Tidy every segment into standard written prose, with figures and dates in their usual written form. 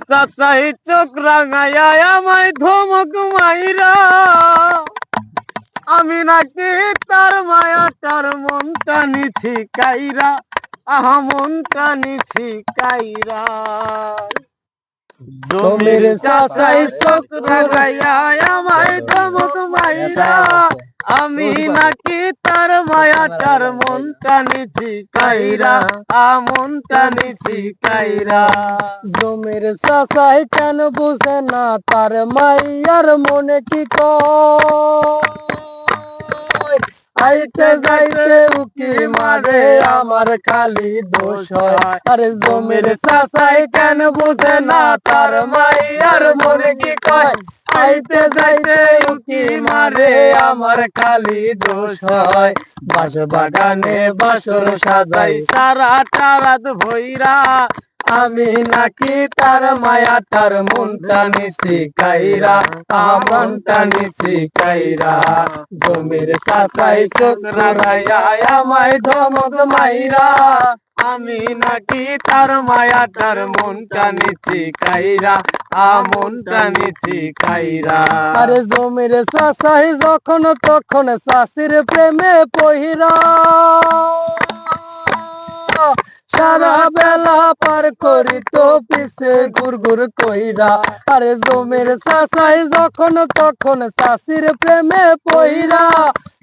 চাচাই চোখ রাঙাইয়া আমায় ধমক মাইরা, আমি নাকি তার মায়াটার মনটা নিছি কাইরা, আহা মনটা নিছি কাইরা। জমির চাচাই চোখ রাঙাইয়া আমায় ধমক মাইরা, আমি নাকি তার মায়াটার মনটা নিছি কাইরা, মনটা নিছি কাইরা। জমির চাচাই কেন বুঝে না তার মাইয়ার মনে কি কয়, আইতে যাইতে উকি মারে আমার খালি দোষ হয়। আরে জমির চাচাই কেন বুঝে না তার মাইয়ার মনে কি কয়, আইতে যাইতে উকি মারে আমার খালি দোষ হয়। বাঁশ বাগানে বাসর সাজাই সারাটা রাত ভইরা, আমি নাকি তার মায়াটার মনটা নিছি কাইরা, মনটা নিছি কাইরা। জমির চাচাই চোখ রাঙাইয়া আমায় ধমক মাইরা, আমি নাকি তার মায়াটার মনটা নিছি কাইরা, মনটা নিছি কাইরা। আরে জমির চাচাই যখন তখন চাষির প্রেমে পহিরা, সারা বেলা পার করিত পিছে ঘুর ঘুর কইরা। আরে জমির চাচাই যখন তখন চাষির প্রেমে পইরা,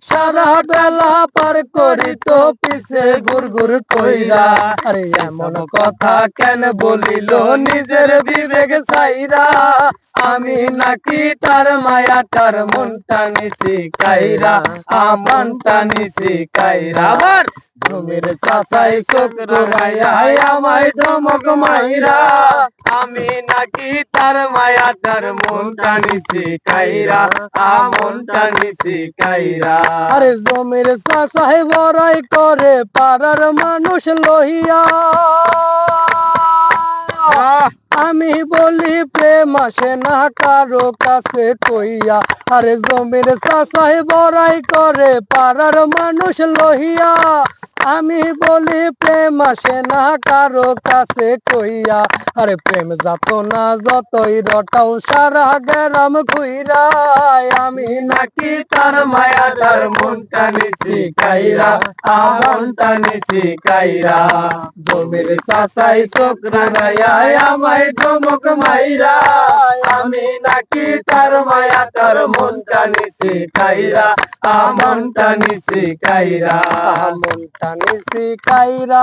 সারা বেলা পার করিত পিছে ঘুর ঘুর কইরা। আরে এমন কথা কেন বলিল নিজের বিবেক ছাইরা, আমি নাকি তার মায়াটার মনটা নিছি কাইরা, মনটা নিছি কাইরা। আবার জমির চাচাই চোখ রাঙাইয়া আমায় ধমক মাইরা, আমি নাকি তার মায়াটার মনটা নিছি কাইরা, মনটা নিছি কাইরা। আরে জমির চাচাই বড়াই করে পাড়ার মানুষ লহিয়া, আমি বলি প্রেম আসে না কারো কাছে কইয়া। আরে জমির চাচাই বড়াই করে পাড়ার মানুষ লহিয়া, আমি বলি প্রেম আসে না কারো কাছে কইয়া। আরে প্রেম যাত না যতই রটাও সারা গ্রাম ঘুইরা, আমি নাকি তার মায়াটার মনটা নিছি কাইরা, মনটা নিছি কাইরা। জমির চাচাই চোখ রাঙাইয়া আমায় ধমক মাইরা, আমি নাকি তার মায়াটার মনটা নিছি কাইরা, মনটা নিছি কাইরা। মনটা নিছি কাইরা।